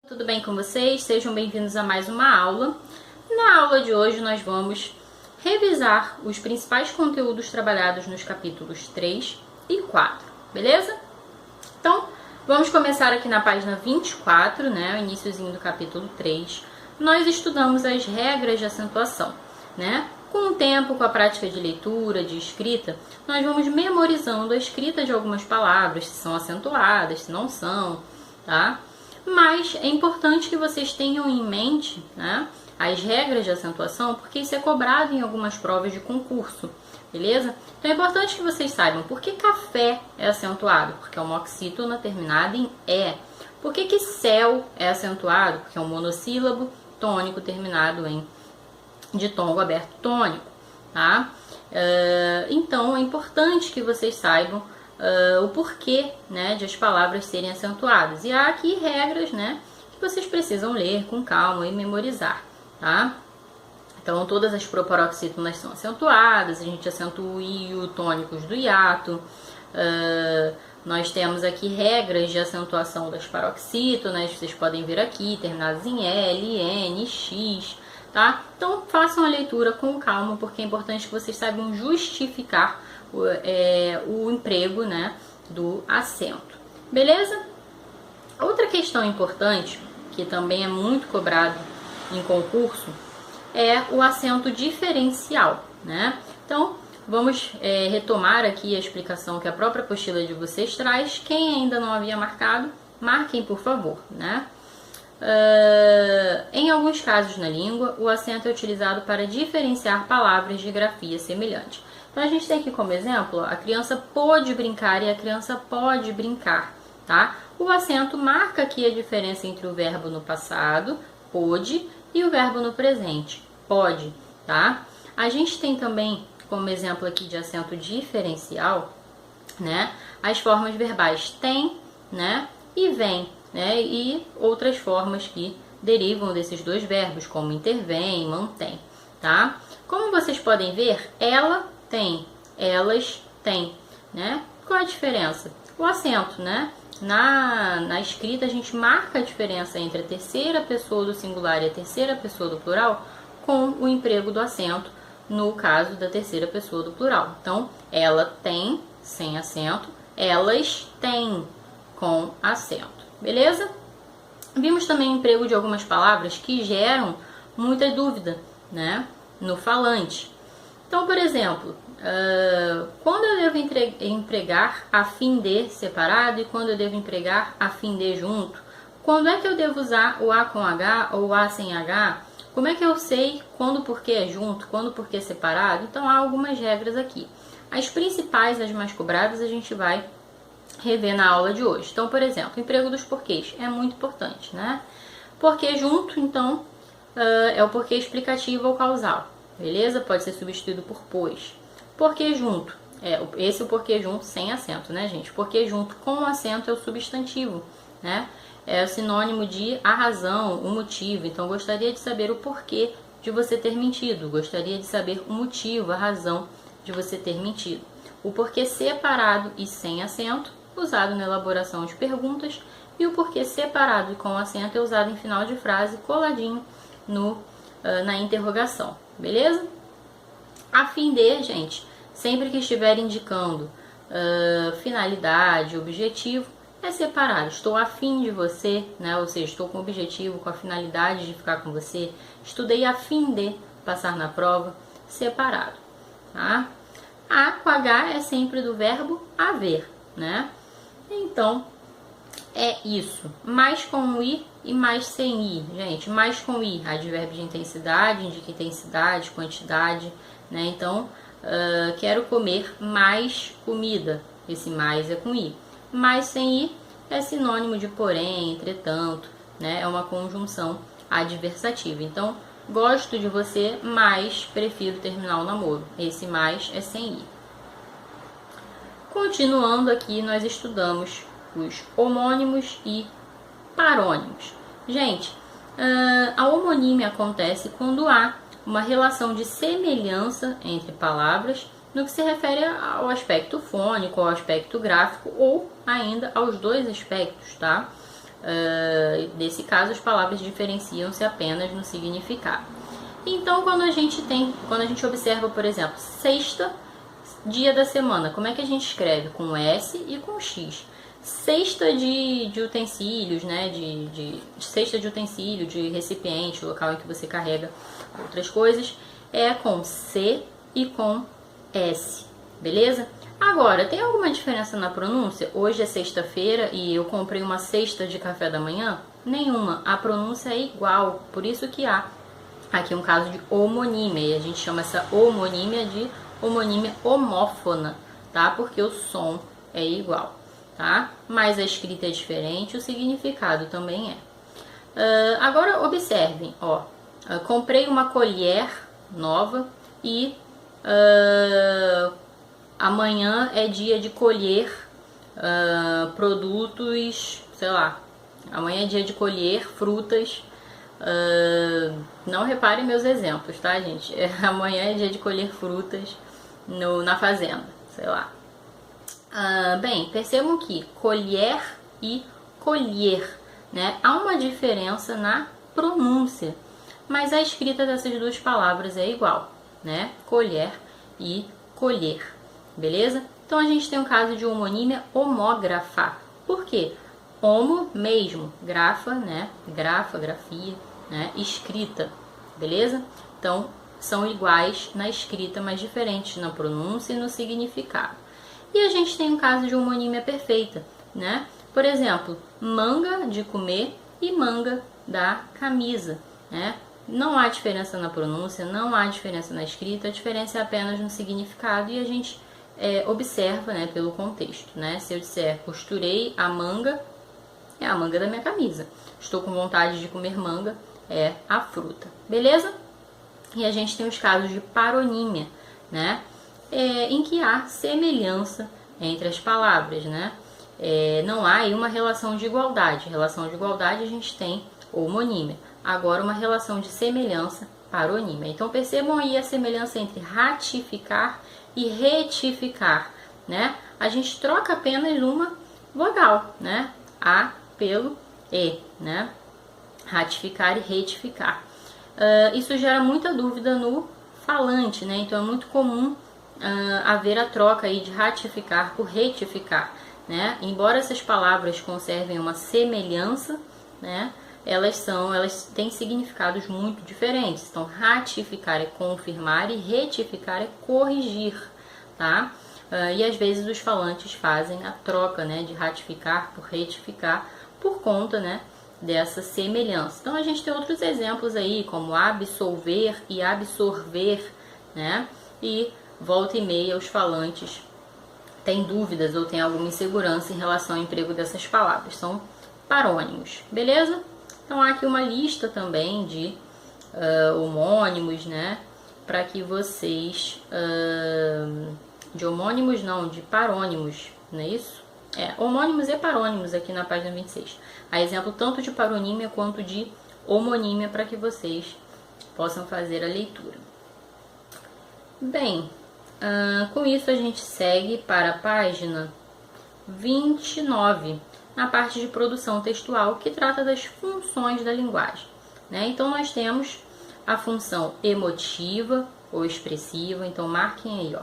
Tudo bem com vocês? Sejam bem-vindos a mais uma aula. Na aula de hoje nós vamos revisar os principais conteúdos trabalhados nos capítulos 3 e 4, beleza? Então, vamos começar aqui na página 24, né, o iniciozinho do capítulo 3. Nós estudamos as regras de acentuação, né? Com o tempo, com a prática de leitura, de escrita, nós vamos memorizando a escrita de algumas palavras, se são acentuadas, se não são, tá? Mas é importante que vocês tenham em mente, né, as regras de acentuação, porque isso é cobrado em algumas provas de concurso, beleza? Então é importante que vocês saibam por que café é acentuado, porque é uma oxítona terminada em E. Por que céu é acentuado, porque é um monossílabo tônico terminado em ditongo aberto tônico, tá? Então é importante que vocês saibam o porquê, né, de as palavras serem acentuadas. E há aqui regras, né, que vocês precisam ler com calma e memorizar, tá? Então todas as proparoxítonas são acentuadas, a gente acentua o I e o tônicos do hiato. Nós temos aqui regras de acentuação das paroxítonas, vocês podem ver aqui, terminadas em L, N, X, tá? Então façam a leitura com calma, porque é importante que vocês saibam justificar o emprego, né, do acento, beleza? Outra questão importante, que também é muito cobrado em concurso, é o acento diferencial, né? Então, vamos retomar aqui a explicação que a própria apostila de vocês traz. Quem ainda não havia marcado, marquem, por favor, né? Em alguns casos na língua, o acento é utilizado para diferenciar palavras de grafia semelhante. Então, a gente tem aqui como exemplo, a criança pôde brincar e a criança pode brincar, tá? O acento marca aqui a diferença entre o verbo no passado, pôde, e o verbo no presente, pode, tá? A gente tem também, como exemplo aqui de acento diferencial, né, as formas verbais tem, né, e vem, né, e outras formas que derivam desses dois verbos, como intervém, mantém, tá? Como vocês podem ver, ela tem, elas têm, né? Qual a diferença? O acento, né? Na escrita a gente marca a diferença entre a terceira pessoa do singular e a terceira pessoa do plural com o emprego do acento no caso da terceira pessoa do plural. Então, ela tem sem acento, elas têm com acento, beleza? Vimos também o emprego de algumas palavras que geram muita dúvida, né, no falante. Então, por exemplo, quando eu devo empregar a fim de separado e quando eu devo empregar a fim de junto? Quando é que eu devo usar o A com H ou o A sem H? Como é que eu sei quando o porquê é junto, quando o porquê é separado? Então, há algumas regras aqui. As principais, as mais cobradas, a gente vai rever na aula de hoje. Então, por exemplo, o emprego dos porquês é muito importante, né? Porquê junto, então, é o porquê explicativo ou causal, beleza? Pode ser substituído por pois. Porquê junto, esse é o porquê junto sem acento, né, gente? Porquê junto com acento é o substantivo, né? É o sinônimo de a razão, o motivo. Então, gostaria de saber o porquê de você ter mentido. Gostaria de saber o motivo, a razão de você ter mentido. O porquê separado e sem acento, usado na elaboração de perguntas. E o porquê separado e com acento é usado em final de frase, coladinho na interrogação. Beleza? A fim de, gente, sempre que estiver indicando finalidade, objetivo, é separado. Estou a fim de você, né? Ou seja, estou com o objetivo, com a finalidade de ficar com você. Estudei a fim de passar na prova, separado, tá? A com H é sempre do verbo haver, né? Então, é isso. Mais com I e mais sem I, gente. Mais com I, advérbio de intensidade, indica intensidade, quantidade, né? Então, quero comer mais comida. Esse mais é com I. Mais sem I é sinônimo de porém, entretanto, né? É uma conjunção adversativa. Então, gosto de você, mas prefiro terminar o namoro. Esse mais é sem I. Continuando aqui, nós estudamos os homônimos e parônimos. Gente, a homonímia acontece quando há uma relação de semelhança entre palavras no que se refere ao aspecto fônico, ao aspecto gráfico ou ainda aos dois aspectos, tá? Nesse caso, as palavras diferenciam-se apenas no significado. Então, quando a gente observa, por exemplo, sexta, dia da semana, como é que a gente escreve? Com S e com X. Cesta de utensílios, né? Cesta de utensílio, de recipiente, local em que você carrega outras coisas, é com C e com S, beleza? Agora, tem alguma diferença na pronúncia? Hoje é sexta-feira e eu comprei uma cesta de café da manhã? Nenhuma, a pronúncia é igual, por isso que há aqui um caso de homonímia, e a gente chama essa homonímia de homonímia homófona, tá? Porque o som é igual, tá? Mas a escrita é diferente, o significado também é. Agora observem, ó, comprei uma colher nova e amanhã é dia de colher produtos, sei lá, amanhã é dia de colher frutas. Não reparem meus exemplos, tá, gente? Amanhã é dia de colher frutas na fazenda, sei lá. Bem, percebam que colher e colher, né? Há uma diferença na pronúncia, mas a escrita dessas duas palavras é igual, né? Colher e colher, beleza? Então a gente tem um caso de homonímia homógrafa. Por quê? Homo, mesmo, grafa, né? Grafa, grafia, né? Escrita, beleza? Então são iguais na escrita, mas diferentes na pronúncia e no significado. E a gente tem um caso de homonímia perfeita, né? Por exemplo, manga de comer e manga da camisa, né? Não há diferença na pronúncia, não há diferença na escrita, a diferença é apenas no significado e a gente observa, né, pelo contexto, né? Se eu disser costurei a manga, é a manga da minha camisa. Estou com vontade de comer manga, é a fruta, beleza? E a gente tem os casos de paronímia, né? Em que há semelhança entre as palavras, né? Não há aí uma relação de igualdade. Relação de igualdade a gente tem homonímia. Agora uma relação de semelhança, paronímia. Então percebam aí a semelhança entre ratificar e retificar, né? A gente troca apenas uma vogal, né? A pelo E, né? Ratificar e retificar. Isso gera muita dúvida no falante, né? Então é muito comum haver a troca aí de ratificar por retificar, né? Embora essas palavras conservem uma semelhança, né? Elas têm significados muito diferentes. Então ratificar é confirmar e retificar é corrigir, tá? E às vezes os falantes fazem a troca, né, de ratificar por retificar por conta, né, dessa semelhança. Então a gente tem outros exemplos aí, como absolver e absorver, né? E volta e meia os falantes têm dúvidas ou têm alguma insegurança em relação ao emprego dessas palavras. São parônimos, beleza? Então há aqui uma lista também de homônimos, né? Para que vocês... de homônimos não, de parônimos, não é isso? Homônimos e parônimos aqui na página 26. Há exemplo tanto de paronímia quanto de homonímia para que vocês possam fazer a leitura. Bem, com isso a gente segue para a página 29, na parte de produção textual, que trata das funções da linguagem, né? Então nós temos a função emotiva ou expressiva, então marquem aí, ó.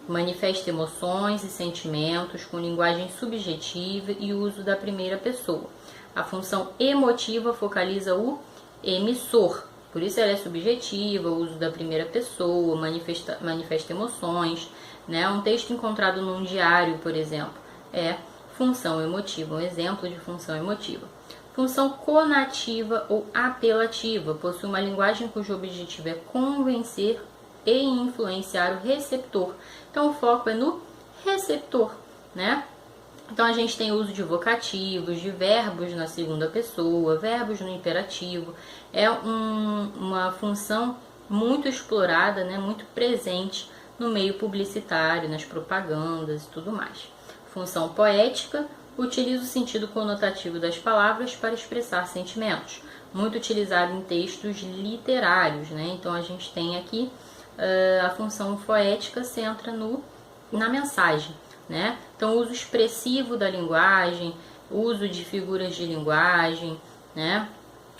Manifesta emoções e sentimentos com linguagem subjetiva e uso da primeira pessoa. A função emotiva focaliza o emissor, por isso ela é subjetiva, o uso da primeira pessoa, manifesta emoções, né? Um texto encontrado num diário, por exemplo, é função emotiva, um exemplo de função emotiva. Função conativa ou apelativa, possui uma linguagem cujo objetivo é convencer e influenciar o receptor. Então o foco é no receptor, né? Então a gente tem o uso de vocativos, de verbos na segunda pessoa, verbos no imperativo. É uma função muito explorada, né? Muito presente no meio publicitário, nas propagandas e tudo mais. Função poética, utiliza o sentido conotativo das palavras para expressar sentimentos. Muito utilizado em textos literários, né? Então a gente tem aqui a função poética centra na mensagem, né? Então o uso expressivo da linguagem, uso de figuras de linguagem, né?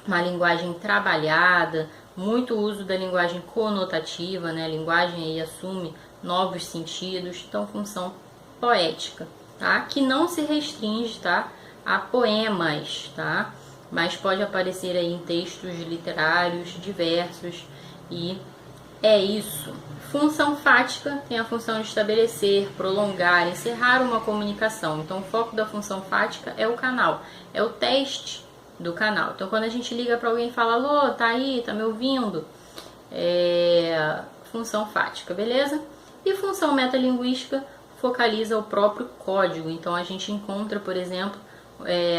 Uma linguagem trabalhada, muito uso da linguagem conotativa, né? A linguagem aí assume novos sentidos, então função poética, tá? Que não se restringe, tá? A poemas, tá? Mas pode aparecer aí em textos literários diversos e é isso. Função fática tem a função de estabelecer, prolongar, encerrar uma comunicação. Então, o foco da função fática é o canal, é o teste do canal. Então, quando a gente liga para alguém e fala, alô, tá aí, tá me ouvindo? Função fática, beleza? E função metalinguística focaliza o próprio código. Então, a gente encontra, por exemplo,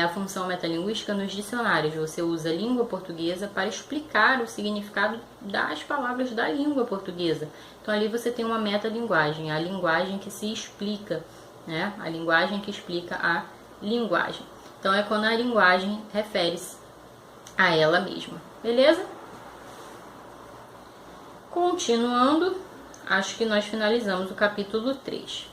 a função metalinguística nos dicionários. Você usa a língua portuguesa para explicar o significado das palavras da língua portuguesa. Então, ali você tem uma metalinguagem, a linguagem que se explica, né? A linguagem que explica a linguagem. Então, é quando a linguagem refere-se a ela mesma. Beleza? Continuando, acho que nós finalizamos o capítulo 3.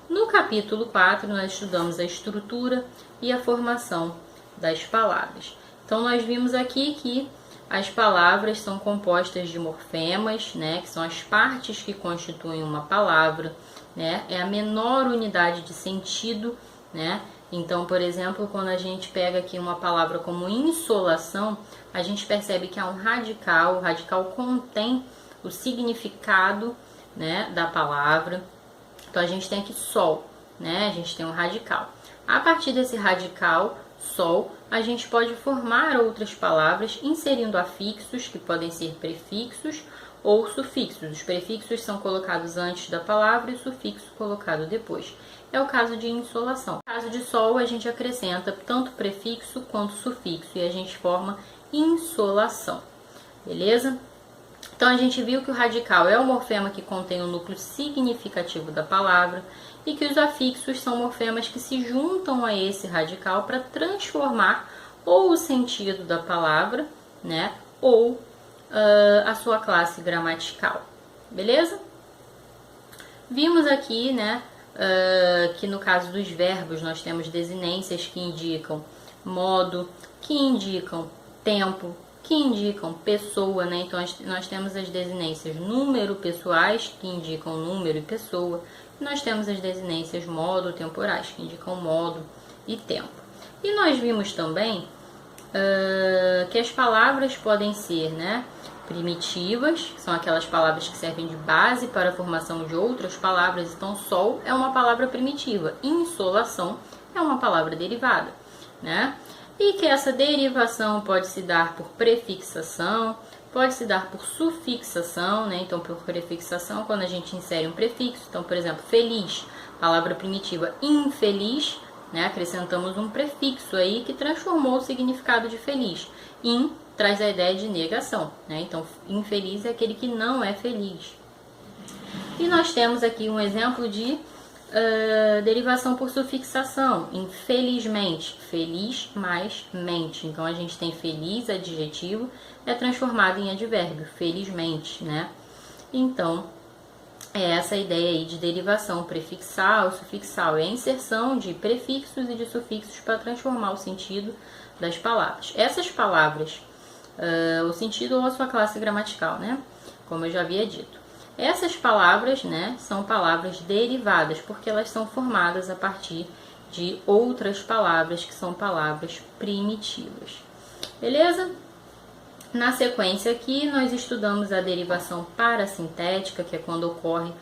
No capítulo 4, nós estudamos a estrutura e a formação das palavras. Então, nós vimos aqui que as palavras são compostas de morfemas, né, que são as partes que constituem uma palavra, né, é a menor unidade de sentido, né. Então, por exemplo, quando a gente pega aqui uma palavra como insolação, a gente percebe que há um radical, o radical contém o significado, né, da palavra. Então, a gente tem aqui sol, né, a gente tem um radical. A partir desse radical, sol, a gente pode formar outras palavras inserindo afixos, que podem ser prefixos ou sufixos. Os prefixos são colocados antes da palavra e o sufixo colocado depois. É o caso de insolação. No caso de sol, a gente acrescenta tanto prefixo quanto sufixo e a gente forma insolação. Beleza? Então, a gente viu que o radical é o morfema que contém o núcleo significativo da palavra e que os afixos são morfemas que se juntam a esse radical para transformar ou o sentido da palavra, né, ou a sua classe gramatical. Beleza? Vimos aqui, né, que no caso dos verbos nós temos desinências que indicam modo, que indicam tempo, que indicam pessoa, né? Então, nós temos as desinências número pessoais, que indicam número e pessoa. E nós temos as desinências modo temporais, que indicam modo e tempo. E nós vimos também que as palavras podem ser, né, primitivas, que são aquelas palavras que servem de base para a formação de outras palavras. Então, sol é uma palavra primitiva, insolação é uma palavra derivada, né? E que essa derivação pode se dar por prefixação, pode se dar por sufixação, né? Então, por prefixação, quando a gente insere um prefixo, então, por exemplo, feliz, palavra primitiva, infeliz, né? Acrescentamos um prefixo aí que transformou o significado de feliz. In traz a ideia de negação, né? Então, infeliz é aquele que não é feliz. E nós temos aqui um exemplo de derivação por sufixação. Infelizmente, feliz mais mente. Então, a gente tem feliz, adjetivo, é transformado em advérbio, felizmente, né? Então, é essa ideia aí de derivação prefixal, sufixal. É a inserção de prefixos e de sufixos para transformar o sentido das palavras. Essas palavras, o sentido ou a sua classe gramatical, né? Como eu já havia dito. Essas palavras, né, são palavras derivadas, porque elas são formadas a partir de outras palavras, que são palavras primitivas. Beleza? Na sequência aqui, nós estudamos a derivação parasintética, que é quando ocorre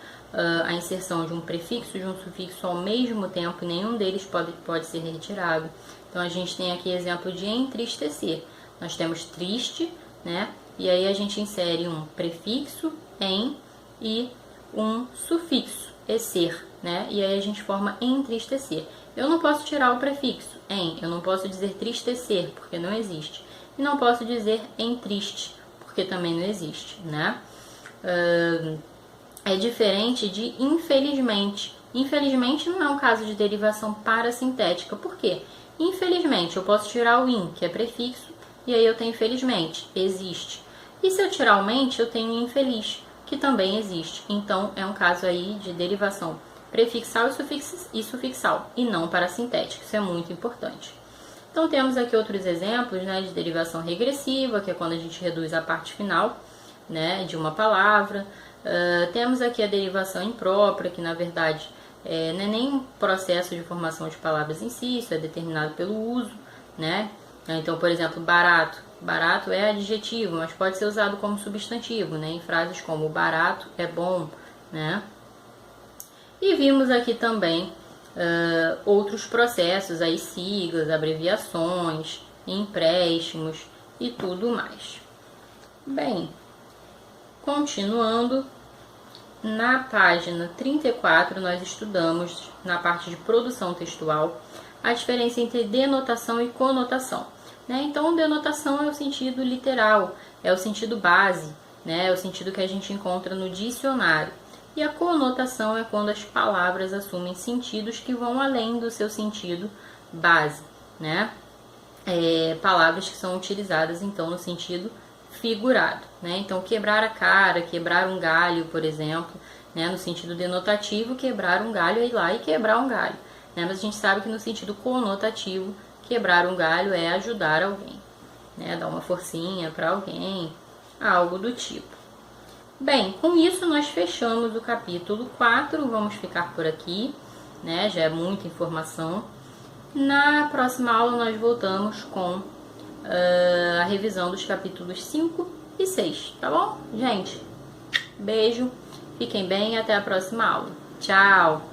a inserção de um prefixo e de um sufixo ao mesmo tempo, e nenhum deles pode ser retirado. Então, a gente tem aqui exemplo de entristecer. Nós temos triste, né, e aí a gente insere um prefixo, em, e um sufixo, ser, né? E aí a gente forma entristecer. Eu não posso tirar o prefixo em, eu não posso dizer tristecer, porque não existe. E não posso dizer entriste, porque também não existe, né? É diferente de infelizmente. Infelizmente não é um caso de derivação parasintética. Por quê? Infelizmente, eu posso tirar o in, que é prefixo, e aí eu tenho felizmente, existe. E se eu tirar o mente, eu tenho infeliz, que também existe. Então, é um caso aí de derivação prefixal e sufixal, e não parasintética. Isso é muito importante. Então temos aqui outros exemplos, né, de derivação regressiva, que é quando a gente reduz a parte final, né, de uma palavra. Temos aqui a derivação imprópria, que na verdade não é nem um processo de formação de palavras em si, isso é determinado pelo uso, né? Então, por exemplo, barato. Barato é adjetivo, mas pode ser usado como substantivo, né? Em frases como barato é bom, né? E vimos aqui também outros processos, aí siglas, abreviações, empréstimos e tudo mais. Bem, continuando, na página 34 nós estudamos, na parte de produção textual, a diferença entre denotação e conotação. Né? Então, denotação é o sentido literal, é o sentido base, né? É o sentido que a gente encontra no dicionário. E a conotação é quando as palavras assumem sentidos que vão além do seu sentido base, né? Palavras que são utilizadas, então, no sentido figurado, né? Então, quebrar a cara, quebrar um galho, por exemplo, né? No sentido denotativo, quebrar um galho é ir lá e quebrar um galho, né? Mas a gente sabe que no sentido conotativo, quebrar um galho é ajudar alguém, né? Dar uma forcinha para alguém, algo do tipo. Bem, com isso nós fechamos o capítulo 4, vamos ficar por aqui, né? Já é muita informação. Na próxima aula nós voltamos com a revisão dos capítulos 5 e 6, tá bom? Gente, beijo, fiquem bem e até a próxima aula. Tchau!